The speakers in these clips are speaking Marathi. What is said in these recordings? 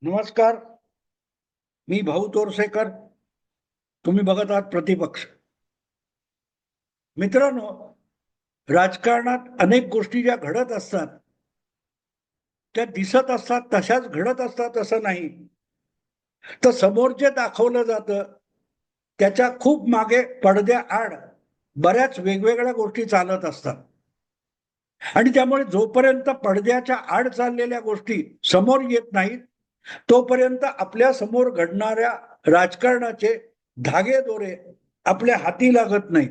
नमस्कार. मी भाऊ तोरसेकर. तुम्ही बघत आहात प्रतिपक्ष. मित्रांनो, राजकारणात अनेक गोष्टी ज्या घडत असतात त्या दिसत असतात, तशाच घडत असतात असं नाही. तर समोर जे दाखवलं जातं त्याच्या खूप मागे पडद्याआड बऱ्याच वेगवेगळ्या गोष्टी चालत असतात. आणि त्यामुळे जोपर्यंत पडद्याच्या आड चाललेल्या गोष्टी समोर येत नाहीत तोपर्यंत आपल्या समोर घडणाऱ्या राजकारणाचे धागेदोरे आपल्या हाती लागत नाही.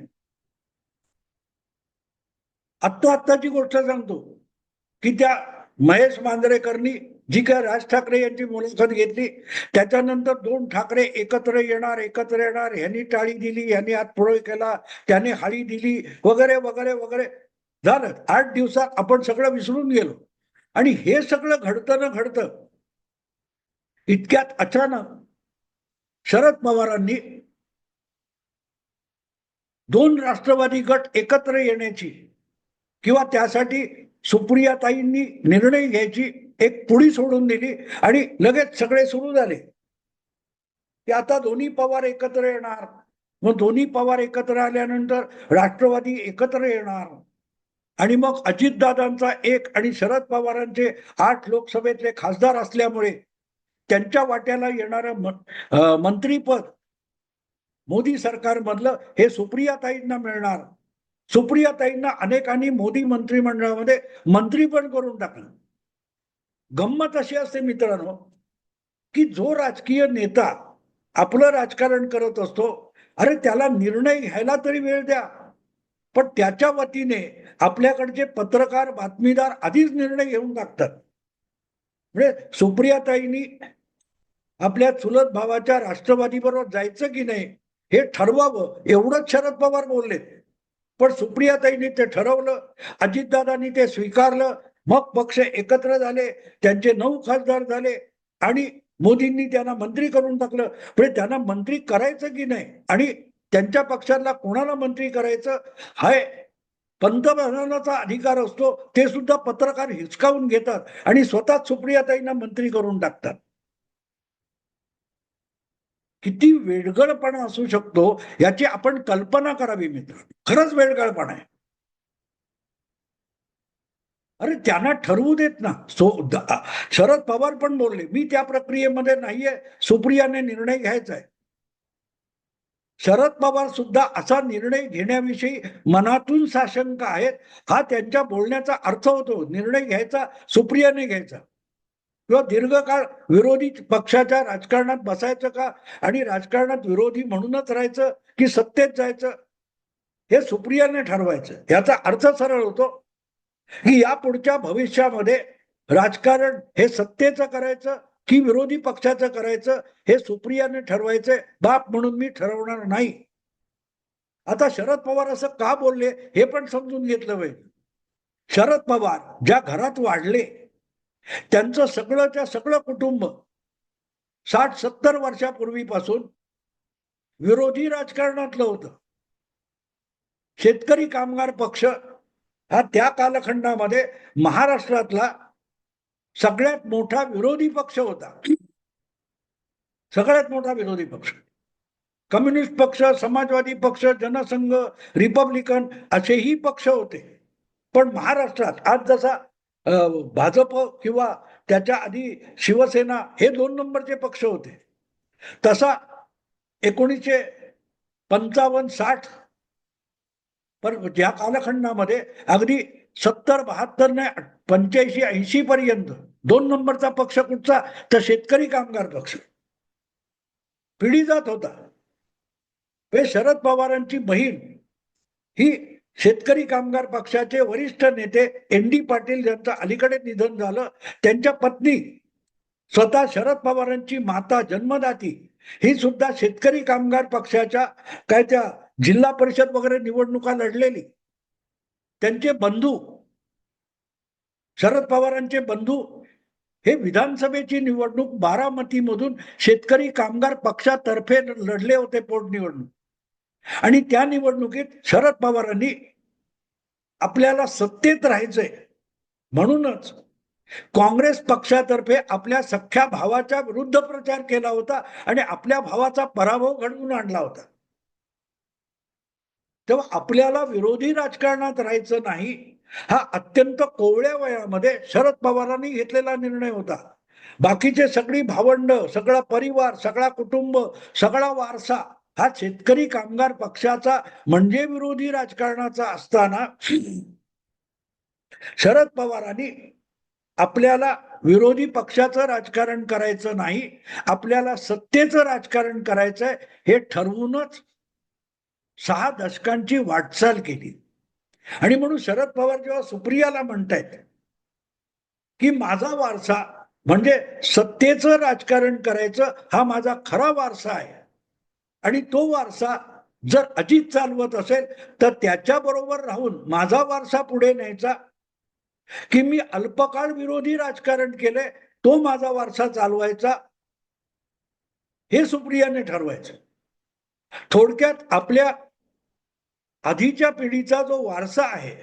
आत्ताची गोष्ट सांगतो की त्या महेश मांजरेकरनी जी काय राज ठाकरे यांची मुलाखत घेतली त्याच्यानंतर दोन ठाकरे एकत्र येणार, ह्यांनी टाळी दिली, ह्यांनी हात पुढे केला, त्याने हाळी दिली, वगैरे वगैरे वगैरे झालं. 8 दिवसात आपण सगळं विसरून गेलो. आणि हे सगळं घडतं ना घडतं इतक्यात अचानक शरद पवारांनी दोन राष्ट्रवादी गट एकत्र येण्याची किंवा त्यासाठी सुप्रियाताईंनी निर्णय घ्यायची एक पुढी सोडून दिली आणि लगेच सगळे सुरू झाले की आता दोन्ही पवार एकत्र येणार. मग दोन्ही पवार एकत्र आल्यानंतर राष्ट्रवादी एकत्र येणार आणि मग अजितदादांचा एक आणि शरद पवारांचे 8 लोकसभेतले खासदार असल्यामुळे त्यांच्या वाट्याला येणारं मंत्रीपद मोदी सरकारमधलं हे सुप्रियाताईंना मिळणार. सुप्रियाताईंना अनेकांनी मोदी मंत्रिमंडळामध्ये मंत्री पण करून टाकलं. गंमत अशी असते मित्रांनो की जो राजकीय नेता आपलं राजकारण करत असतो, अरे त्याला निर्णय घ्यायला तरी वेळ द्या. पण त्याच्या वतीने आपल्याकडचे पत्रकार बातमीदार आधीच निर्णय घेऊन टाकतात. म्हणजे सुप्रियाताईंनी आपल्या चुलत भावाच्या राष्ट्रवादी बरोबर जायचं की नाही हे ठरवावं एवढंच शरद पवार बोलले. पण सुप्रियाताईंनी ते ठरवलं, अजितदादांनी ते स्वीकारलं, मग पक्ष एकत्र झाले, त्यांचे 9 खासदार झाले आणि मोदींनी त्यांना मंत्री करून टाकलं. म्हणजे त्यांना मंत्री करायचं की नाही आणि त्यांच्या पक्षाला कोणाला मंत्री करायचं हा पंतप्रधानाचा अधिकार असतो, ते सुद्धा पत्रकार हिसकावून घेतात आणि स्वतःच सुप्रियाताईंना मंत्री करून टाकतात. किती वेडगळपणा असू शकतो याची आपण कल्पना करावी मित्र. खरंच वेडगळपणा आहे. अरे त्यांना ठरवू देत ना. शरद पवार पण बोलले मी त्या प्रक्रियेमध्ये नाहीये, सुप्रियाने निर्णय घ्यायचा आहे. शरद पवार सुद्धा असा निर्णय घेण्याविषयी मनातून साशंक आहेत हा त्यांच्या बोलण्याचा अर्थ होतो. निर्णय घ्यायचा सुप्रियाने घ्यायचा किंवा दीर्घकाळ विरोधी पक्षाच्या राजकारणात बसायचं का आणि राजकारणात विरोधी म्हणूनच राहायचं की सत्तेत जायचं हे सुप्रियाने ठरवायचं. याचा अर्थ सरळ होतो की या पुढच्या भविष्यामध्ये राजकारण हे सत्तेचं करायचं की विरोधी पक्षाचं करायचं हे सुप्रियाने ठरवायचंय. बाप म्हणून मी ठरवणार नाही. आता शरद पवार असं का बोलले हे पण समजून घेतलं पाहिजे. शरद पवार ज्या घरात वाढले त्यांचं सगळंच्या सगळं कुटुंब 60-70 वर्षापूर्वीपासून विरोधी राजकारणातलं होतं. शेतकरी कामगार पक्ष हा त्या कालखंडामध्ये महाराष्ट्रातला सगळ्यात मोठा विरोधी पक्ष होता. सगळ्यात मोठा विरोधी पक्ष. कम्युनिस्ट पक्ष, समाजवादी पक्ष, जनसंघ, रिपब्लिकन असेही पक्ष होते. पण महाराष्ट्रात आज जसा भाजप किंवा त्याच्या आधी शिवसेना हे 2 नंबरचे पक्ष होते, तसा 1955-60 पण ज्या कालखंडामध्ये अगदी 70-72 ने 85-80 पर्यंत 2 नंबरचा पक्ष कुठचा तर शेतकरी कामगार पक्ष पिढी जात होता. हे शरद पवारांची बहीण ही शेतकरी कामगार पक्षाचे वरिष्ठ नेते ND पाटील यांचं अलीकडे निधन झालं. त्यांच्या पत्नी स्वतः शरद पवारांची माता जन्मदाती ही सुद्धा शेतकरी कामगार पक्षाच्या काय त्या जिल्हा परिषद वगैरे निवडणुका लढलेली. त्यांचे बंधू शरद पवारांचे बंधू हे विधानसभेची निवडणूक बारामतीमधून शेतकरी कामगार पक्षातर्फे लढले होते पोटनिवडणूक. आणि त्या निवडणुकीत शरद पवारांनी आपल्याला सत्तेत राहायचंय म्हणूनच काँग्रेस पक्षातर्फे आपल्या सख्ख्या भावाच्या विरुद्ध प्रचार केला होता आणि आपल्या भावाचा पराभव घडवून आणला होता. तेव्हा आपल्याला विरोधी राजकारणात राहायचं नाही, हा अत्यंत कोवळ्या वयामध्ये शरद पवारांनी घेतलेला निर्णय होता. बाकीचे सगळी भावंड, सगळा परिवार, सगळा कुटुंब, सगळा वारसा हा शेतकरी कामगार पक्षाचा म्हणजे विरोधी राजकारणाचा असताना शरद पवारांनी आपल्याला विरोधी पक्षाचं राजकारण करायचं नाही, आपल्याला सत्तेचं राजकारण करायचंय हे ठरवूनच 6 दशकांची वाटचाल केली. आणि म्हणून शरद पवार जेव्हा सुप्रियाला म्हणतायत की माझा वारसा म्हणजे सत्तेचं राजकारण करायचं हा माझा खरा वारसा आहे आणि तो वारसा जर अजित चालवत असेल तर त्याच्याबरोबर राहून माझा वारसा पुढे न्यायचा की मी अल्पकाळ विरोधी राजकारण केलंय तो माझा वारसा चालवायचा, हे सुप्रियाने ठरवायचं. थोडक्यात आपल्या आधीच्या पिढीचा जो वारसा आहे,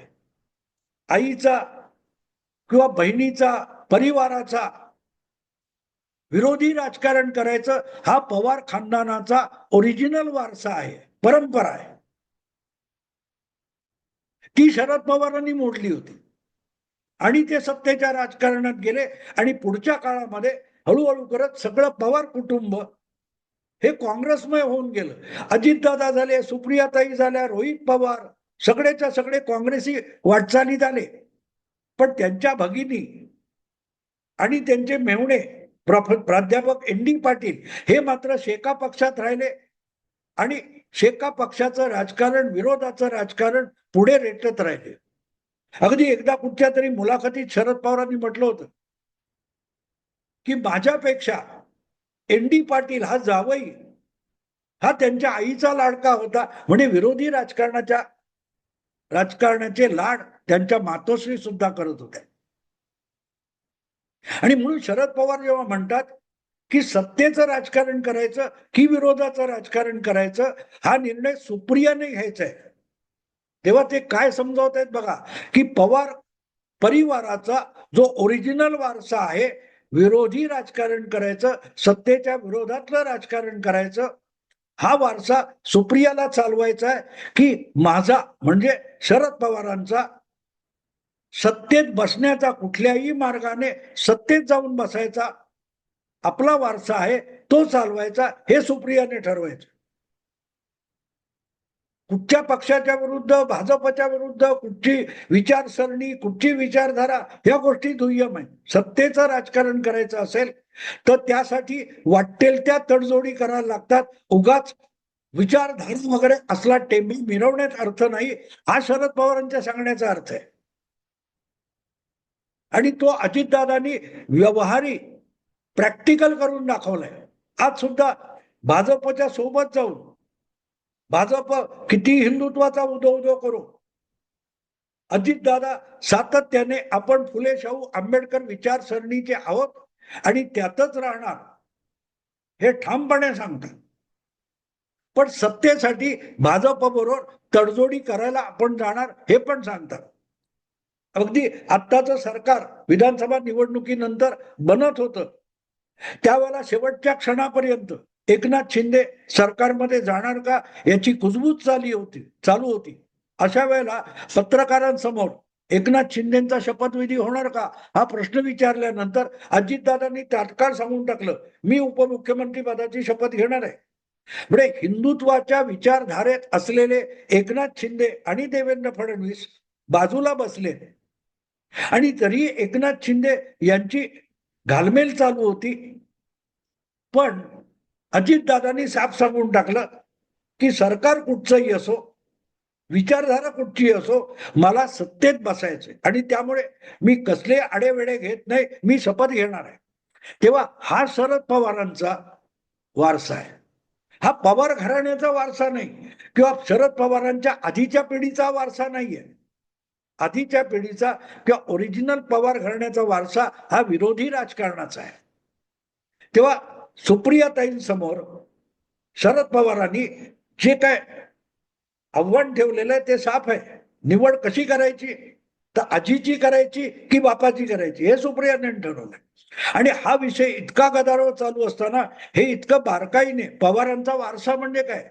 आईचा किंवा बहिणीचा, परिवाराचा, विरोधी राजकारण करायचं हा पवार खानदानाचा ओरिजिनल वारसा आहे, परंपरा आहे. ती शरद पवारांनी मोडली होती आणि ते सत्तेच्या राजकारणात गेले आणि पुढच्या काळामध्ये हळूहळू करत सगळं पवार कुटुंब हे काँग्रेसमय होऊन गेलं. अजितदादा झाले, सुप्रियाताई झाल्या, रोहित पवार, सगळेच्या सगळे काँग्रेसी वाटचालीत आले. पण त्यांच्या भगिनी आणि त्यांचे मेहुणे प्राध्यापक एन डी पाटील हे मात्र शेका पक्षात राहिले आणि शेका पक्षाचं राजकारण, विरोधाचं राजकारण पुढे रेटत राहिले. अगदी एकदा कुठच्या तरी मुलाखतीत शरद पवारांनी म्हटलं होतं की माझ्यापेक्षा एन डी पाटील हा जावई हा त्यांच्या आईचा लाडका होता, म्हणजे विरोधी राजकारणाचे लाड त्यांच्या मातोश्री सुद्धा करत होत्या. आणि म्हणून शरद पवार जेव्हा म्हणतात की सत्तेचं राजकारण करायचं की विरोधाचं राजकारण करायचं हा निर्णय सुप्रियाने घ्यायचा आहे, तेव्हा ते काय समजावत आहेत बघा की पवार परिवाराचा जो ओरिजिनल वारसा आहे, विरोधी राजकारण करायचं, सत्तेच्या विरोधातलं राजकारण करायचं, हा वारसा सुप्रियाला चालवायचा आहे की माझा म्हणजे शरद पवारांचा सत्तेत बसण्याचा कुठल्याही मार्गाने सत्तेत जाऊन बसायचा आपला वारसा आहे तो चालवायचा, हे सुप्रियाने ठरवायचं. कुठच्या पक्षाच्या विरुद्ध, भाजपच्या विरुद्ध, कुठची विचारसरणी, कुठची विचारधारा या गोष्टी दुय्यम आहे. सत्तेचं राजकारण करायचं असेल तर त्यासाठी वाटेल त्या तडजोडी करायला लागतात. उगाच विचारधारा वगैरे असला टेंबी मिरवण्यात अर्थ नाही, हा शरद पवारांच्या सांगण्याचा अर्थ आहे. आणि तो अजितदादांनी व्यवहारी प्रॅक्टिकल करून दाखवलाय. आज सुद्धा भाजपच्या सोबत जाऊन भाजप किती हिंदुत्वाचा उदो करू, अजितदादा सातत्याने आपण फुले शाहू आंबेडकर विचारसरणीचे आहोत आणि त्यातच राहणार हे ठामपणे सांगतात. पण सत्तेसाठी भाजप बरोबर तडजोडी करायला आपण जाणार हे पण सांगतात. अगदी आत्ताचं सरकार विधानसभा निवडणुकीनंतर बनत होतं त्यावेळेला शेवटच्या क्षणापर्यंत एकनाथ शिंदे सरकारमध्ये जाणार का याची कुजबूज चालू होती. अशा वेळेला पत्रकारांसमोर एकनाथ शिंदेचा शपथविधी होणार का हा प्रश्न विचारल्यानंतर अजितदादांनी तात्काळ सांगून टाकलं, मी उपमुख्यमंत्री पदाची शपथ घेणार आहे. म्हणजे हिंदुत्वाच्या विचारधारेत असलेले एकनाथ शिंदे आणि देवेंद्र फडणवीस बाजूला बसले आणि तरी एकनाथ शिंदे यांची घालमेल चालू होती. पण अजितदादांनी साफ सांगून टाकलं की सरकार कुठचंही असो, विचारधारा कुठची असो, मला सत्तेत बसायचंय आणि त्यामुळे मी कसले आडेवेडे घेत नाही, मी शपथ घेणार आहे. तेव्हा हा शरद पवारांचा वारसा आहे. हा पवार घराण्याचा वारसा नाही किंवा शरद पवारांच्या आधीच्या पिढीचा वारसा नाहीये. आधीच्या पिढीचा किंवा ओरिजिनल पवार घराण्याचा वारसा हा विरोधी राजकारणाचा आहे. तेव्हा सुप्रियाताईंसमोर शरद पवारांनी जे काय आव्हान ठेवलेलं आहे ते साफ आहे. निवड कशी करायची तर आजीची करायची की बापाची करायची हे सुप्रियाने ठरवलंय. आणि हा विषय इतका गदारोळ चालू असताना हे इतकं बारकाईने पवारांचा वारसा म्हणजे काय,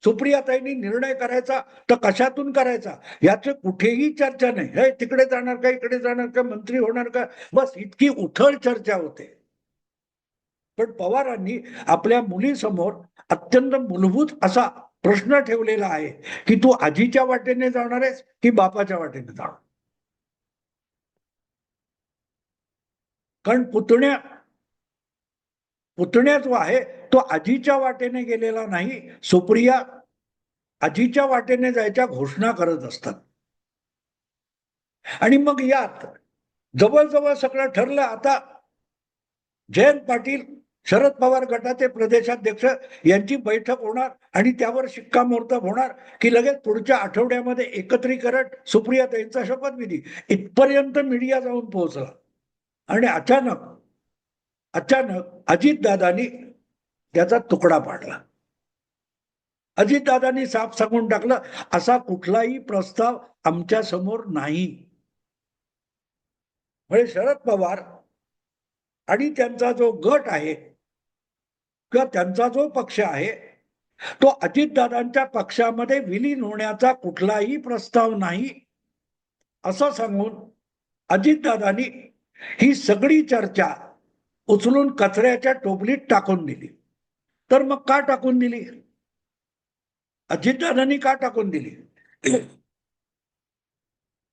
सुप्रियाताईंनी निर्णय करायचा तर कशातून करायचा याची कुठेही चर्चा नाही. हे तिकडे जाणार का, इकडे जाणार का, मंत्री होणार का, बस इतकी उथळ चर्चा होते. पण पवारांनी आपल्या मुलीसमोर अत्यंत मूलभूत असा प्रश्न ठेवलेला आहे की तू आजीच्या वाटेने जाणार आहेस की बापाच्या वाटेने जाणार. कारण पुतण्या जो आहे तो आजीच्या वाटेने गेलेला नाही. सुप्रिया आजीच्या वाटेने जायच्या घोषणा करत असतात. आणि मग यात जवळजवळ सगळं ठरलं. आता जयंत पाटील शरद पवार गटाचे प्रदेशाध्यक्ष यांची बैठक होणार आणि त्यावर शिक्कामोर्तब होणार की लगेच पुढच्या आठवड्यामध्ये एकत्रीकरण सुप्रियाताईंचा शपथविधी इथपर्यंत मीडिया जाऊन पोहोचला. आणि अचानक अजितदादांनी त्याचा तुकडा पाडला. अजितदादांनी साफ सांगून टाकलं असा कुठलाही प्रस्ताव आमच्या समोर नाही. म्हणजे शरद पवार आणि त्यांचा जो गट आहे किंवा त्यांचा जो पक्ष आहे तो अजितदादांच्या पक्षामध्ये विलीन होण्याचा कुठलाही प्रस्ताव नाही असं सांगून अजितदादांनी ही सगळी चर्चा उचलून कचऱ्याच्या टोपलीत टाकून दिली. तर मग का टाकून दिली, अजितदादांनी का टाकून दिली?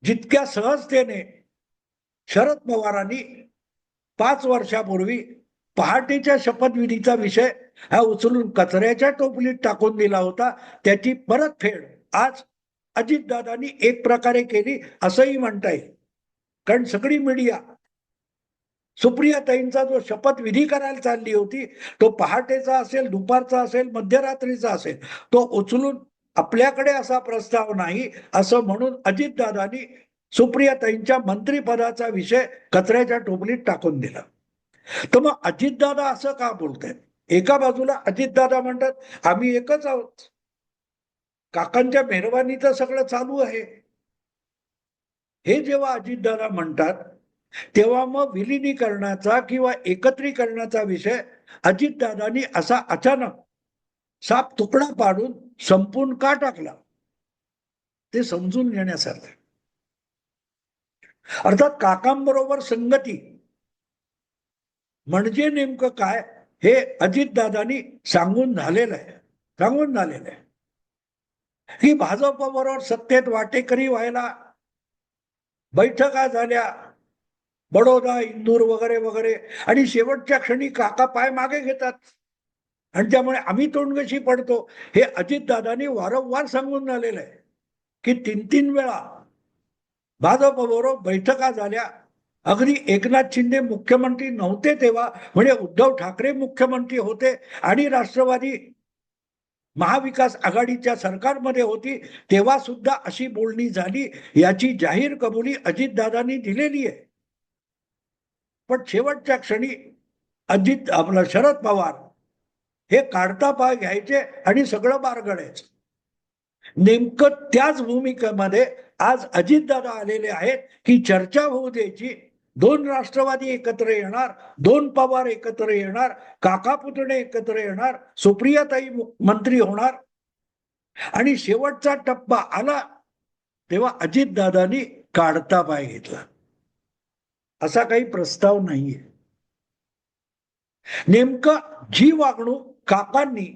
जितक्या सहजतेने शरद पवारांनी 5 वर्षापूर्वी पहाटेच्या शपथविधीचा विषय हा उचलून कचऱ्याच्या टोपलीत टाकून दिला होता, त्याची परतफेड आज अजितदादांनी एक प्रकारे केली असंही म्हणता येईल. कारण सगळी मीडिया सुप्रियाताईंचा जो शपथविधी करायला चालली होती तो पहाटेचा असेल, दुपारचा असेल, मध्यरात्रीचा असेल, तो उचलून आपल्याकडे असा प्रस्ताव नाही असं म्हणून अजितदादांनी सुप्रियाताईंच्या मंत्रिपदाचा विषय कचऱ्याच्या टोपलीत टाकून दिला. तर मग अजितदादा असं का बोलतायत? एका बाजूला अजितदादा म्हणतात आम्ही एकच आहोत, काकांच्या मेहरबानीचं सगळं चालू आहे. हे जेव्हा अजितदादा म्हणतात तेव्हा मग विलिनीकरणाचा किंवा एकत्रीकरणाचा विषय अजितदादांनी असा अचानक साप तुकडा पाडून संपून का टाकला ते समजून घेण्यासारखं. अर्थात काकांबरोबर संगती म्हणजे नेमकं काय हे अजितदादांनी सांगून झालेलं आहे की भाजपबरोबर सत्तेत वाटेकरी व्हायला बैठका झाल्या, बडोदा, इंदूर वगैरे वगैरे, आणि शेवटच्या क्षणी काका पाय मागे घेतात आणि त्यामुळे आम्ही तोंडगशी पडतो. हे अजितदादांनी वारंवार सांगून झालेलं आहे की 3-3 वेळा भाजपबरोबर बैठका झाल्या. अगदी एकनाथ शिंदे मुख्यमंत्री नव्हते तेव्हा, म्हणजे उद्धव ठाकरे मुख्यमंत्री होते आणि राष्ट्रवादी महाविकास आघाडीच्या सरकारमध्ये होती तेव्हा सुद्धा अशी बोलणी झाली, याची जाहीर कबुली अजितदादांनी दिलेली आहे. पण शेवटच्या क्षणी आपला शरद पवार हे काढता पाय घ्यायचे आणि सगळं बारगडायचं. नेमकं त्याच भूमिकेमध्ये आज अजितदादा आलेले आहेत की चर्चा होऊ द्यायची, 2 राष्ट्रवादी एकत्र येणार, 2 पवार एकत्र येणार, काका पुतणे एकत्र येणार, सुप्रियाताई मंत्री होणार, आणि शेवटचा टप्पा आला तेव्हा अजितदादांनी काढता पाय घेतला. असा काही प्रस्ताव नाहीये. नेमकं जी वागणूक काकांनी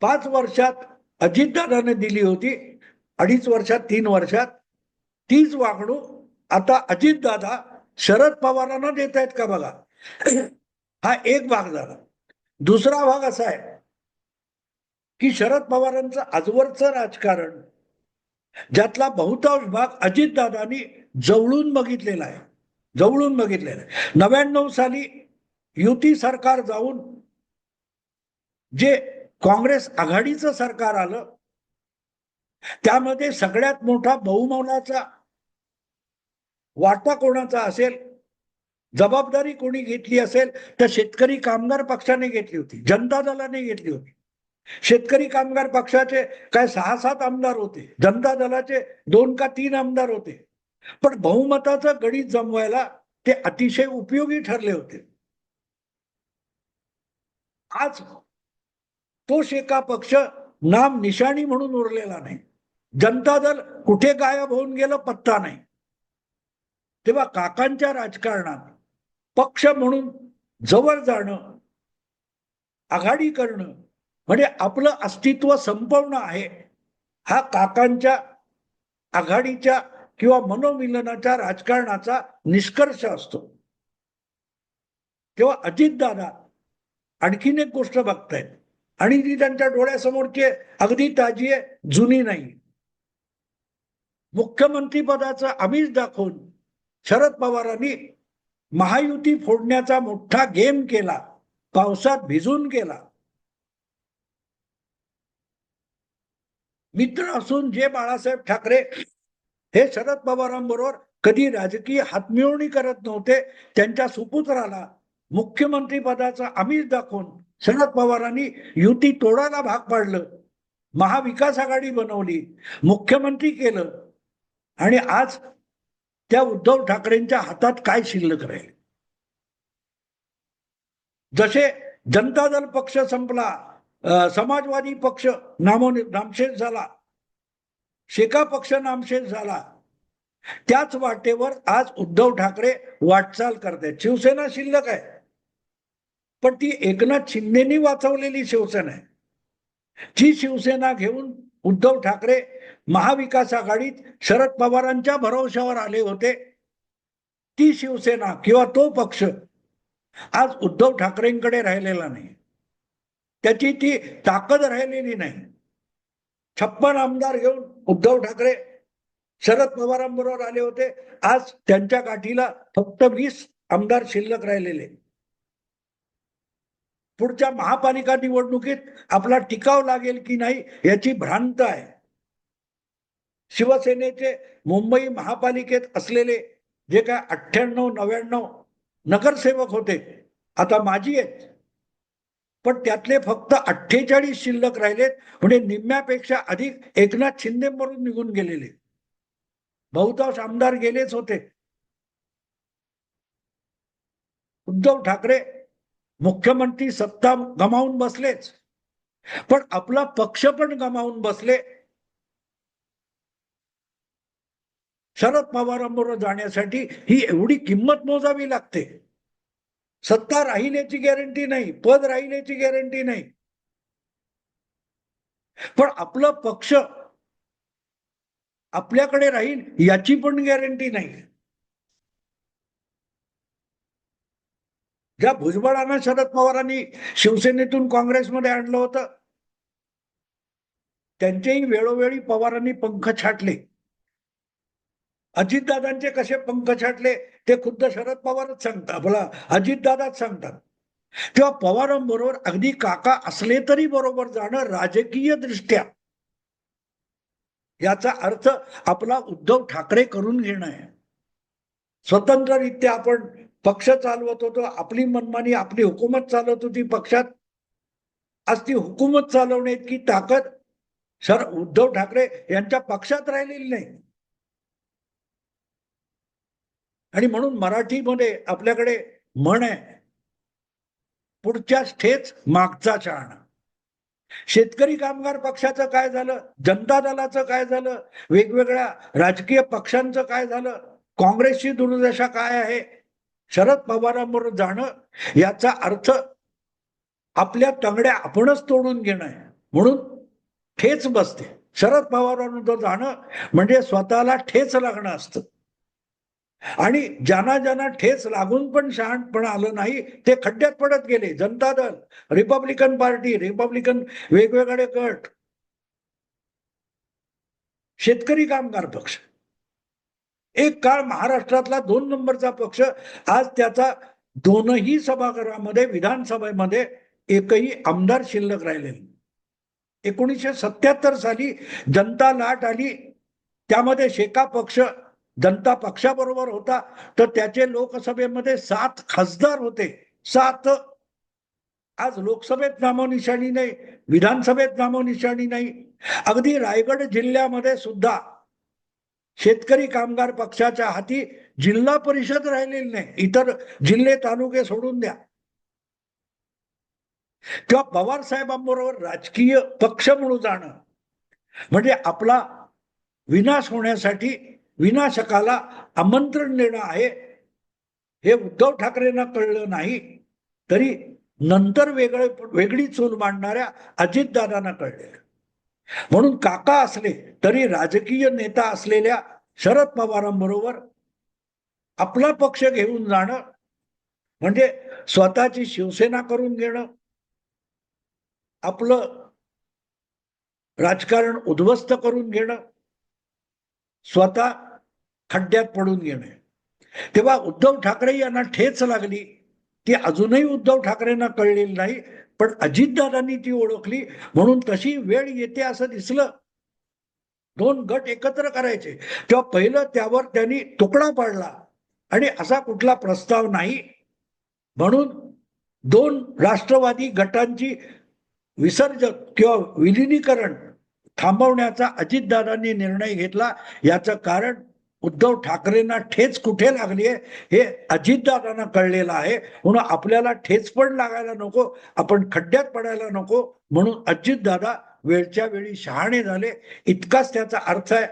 5 वर्षात अजितदादाने दिली होती, 2.5 वर्षात, 3 वर्षात, तीच वागणूक आता अजितदादा शरद पवारांना देत आहेत का बघा. हा एक भाग झाला. दुसरा भाग असा आहे की शरद पवारांचं आजवरचं राजकारण ज्यातला बहुतांश भाग अजितदादांनी जवळून बघितलेला आहे. 99 साली युती सरकार जाऊन जे काँग्रेस आघाडीचं सरकार आलं त्यामध्ये सगळ्यात मोठा बहुमोलाचा वाटा कोणाचा असेल, जबाबदारी कोणी घेतली असेल तर शेतकरी कामगार पक्षाने घेतली होती, जनता दलाने घेतली होती. शेतकरी कामगार पक्षाचे काय 6-7 आमदार होते, जनता दलाचे 2 का 3 आमदार होते, पण बहुमताचं गणित जमवायला ते अतिशय उपयोगी ठरले होते. आज तो शेका पक्ष नाम निशाणी म्हणून उरलेला नाही. जनता दल कुठे गायब होऊन गेलं पत्ता नाही. तेव्हा काकांच्या राजकारणात पक्ष म्हणून जवळ जाणं, आघाडी करणं म्हणजे आपलं अस्तित्व संपवणं आहे. हा काकांच्या आघाडीच्या किंवा मनोमिलनाच्या राजकारणाचा निष्कर्ष असतो. तेव्हा अजितदादा आणखीन एक गोष्ट बघतायत आणि ती त्यांच्या डोळ्यासमोरची अगदी ताजी आहे, जुनी नाही. मुख्यमंत्री पदाचं आमिष दाखवून शरद पवारांनी महायुती फोडण्याचा मोठा गेम केला, पावसात भिजून केला. मित्र असून जे बाळासाहेब ठाकरे हे शरद पवारांबरोबर कधी राजकीय हातमिळवणी करत नव्हते, त्यांच्या सुपुत्राला मुख्यमंत्री पदाचा आमिष दाखवून शरद पवारांनी युती तोडायला भाग पाडलं, महाविकास आघाडी बनवली, मुख्यमंत्री केलं. आणि आज त्या उद्धव ठाकरेंच्या हातात काय शिल्लक राहील? जसे जनता दल पक्ष संपला, समाजवादी पक्ष नामशेष झाला, शेका पक्ष नामशेष झाला, त्याच वाटेवर आज उद्धव ठाकरे वाटचाल करतायत. शिवसेना शिल्लक आहे, पण ती एकनाथ शिंदेनी वाचवलेली शिवसेना आहे. जी शिवसेना घेऊन उद्धव ठाकरे महाविकास आघाडीत शरद पवारांच्या भरोश्यावर आले होते, ती शिवसेना किंवा तो पक्ष आज उद्धव ठाकरेंकडे राहिलेला नाही. त्याची ती ताकद राहिलेली नाही. 56 आमदार घेऊन उद्धव ठाकरे शरद पवारांबरोबर आले होते, आज त्यांच्या गाठीला फक्त 20 आमदार शिल्लक राहिलेले. पुढच्या महापालिका निवडणुकीत आपला टिकाव लागेल की नाही याची भ्रांत आहे. शिवसेनेचे मुंबई महापालिकेत असलेले जे काय 98-99 नगरसेवक होते, आता माजी आहेत, पण त्यातले फक्त 48 शिल्लक राहिलेत. म्हणजे निम्म्यापेक्षा अधिक एकनाथ शिंदेवरून निघून गेलेले. बहुतांश आमदार गेलेच होते. उद्धव ठाकरे मुख्यमंत्री सत्ता गमावून बसलेच, पण आपला पक्ष पण गमावून बसले. शरद पवारांबरोबर जाण्यासाठी ही एवढी किंमत मोजावी लागते. सत्ता राहील याची गॅरंटी नाही, पद राहील याची गॅरंटी नाही, पण आपलं पक्ष आपल्याकडे राहील याची पण गॅरंटी नाही. ज्या भुजबळांना शरद पवारांनी शिवसेनेतून काँग्रेसमध्ये आणलं होतं, त्यांचेही वेळोवेळी पवारांनी पंख छाटले. अजितदादांचे कसे पंख छाटले ते खुद्द शरद पवारच सांगतात, आपला अजितदादाच सांगतात. तेव्हा पवारांबरोबर अगदी काका असले तरी बरोबर जाणं राजकीय दृष्ट्या याचा अर्थ आपला उद्धव ठाकरे करून घेणं आहे. स्वतंत्ररित्या आपण पक्ष चालवत होतो, आपली मनमानी आपली हुकूमत चालवत होती पक्षात. आज ती हुकूमत चालवण्याची ताकद उद्धव ठाकरे यांच्या पक्षात राहिलेली नाही. आणि म्हणून मराठीमध्ये आपल्याकडे म्हण आहे, पुढच्याच ठेच मागचा शहाणा. शेतकरी कामगार पक्षाचं काय झालं, जनता दलाचं काय झालं, वेगवेगळ्या राजकीय पक्षांचं काय झालं, काँग्रेसची दुर्दशा काय आहे, शरद पवारांबरोबर जाणं याचा अर्थ आपल्या तंगड्या आपणच तोडून घेणं आहे. म्हणून ठेच बसते. शरद पवारांबरोबर जाणं म्हणजे स्वतःला ठेच लागणं असतं. आणि ज्यांना ज्यांना ठेच लागून पण शहाणपण आलं नाही ते खड्ड्यात पडत गेले. Janata Dal, Republican party, Republican वेगवेगळे गट, शेतकरी कामगार पक्ष, एक काळ महाराष्ट्रातला 2 नंबरचा पक्ष, आज त्याचा 2ही सभागृहामध्ये विधानसभेमध्ये एकही आमदार शिल्लक राहिले. 1977 साली जनता लाट आली, त्यामध्ये शेका पक्ष जनता पक्षाबरोबर होता, तर त्याचे लोकसभेमध्ये 7 खासदार होते. 7. आज लोकसभेत नामोनिशाणी नाही, विधानसभेत नामोनिशाणी नाही. अगदी रायगड जिल्ह्यामध्ये सुद्धा शेतकरी कामगार पक्षाच्या हाती जिल्हा परिषद राहिलेली नाही. इतर जिल्हे तालुके सोडून द्या. तेव्हा पवार साहेबांबरोबर राजकीय पक्ष म्हणून जाणं म्हणजे आपला विनाश होण्यासाठी विनाशकाला आमंत्रण देणं आहे. हे उद्धव ठाकरेंना कळलं नाही तरी नंतर वेगळी चूल मांडणाऱ्या अजितदादांना कळले. म्हणून काका असले तरी राजकीय नेता असलेल्या शरद पवारांबरोबर आपला पक्ष घेऊन जाणं म्हणजे स्वतःची शिवसेना करून घेणं, आपलं राजकारण उद्ध्वस्त करून घेणं, स्वतः खड्ड्यात पडून घेणे. तेव्हा उद्धव ठाकरे यांना ठेच लागली ती अजूनही उद्धव ठाकरेंना कळलेली नाही, पण अजितदादांनी ती ओळखली. म्हणून तशी वेळ येते असं दिसलं, दोन गट एकत्र करायचे, तेव्हा पहिलं त्यावर त्यांनी तुकडा पाडला आणि असा कुठला प्रस्ताव नाही. म्हणून दोन राष्ट्रवादी गटांची विसर्जन किंवा विलिनीकरण थांबवण्याचा अजितदादांनी निर्णय घेतला. याचं कारण उद्धव ठाकरेंना ठेच कुठे लागली आहे हे अजितदादांना कळलेलं आहे. म्हणून आपल्याला ठेच पण लागायला नको, आपण खड्ड्यात पडायला नको, म्हणून अजितदादा वेळच्या वेळी शहाणे झाले. इतकाच त्याचा अर्थ आहे.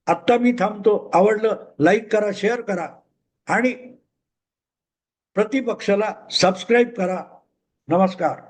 आत्ता मी थांबतो. आवडलं लाईक करा, शेअर करा आणि प्रतिपक्षाला सबस्क्राईब करा. नमस्कार.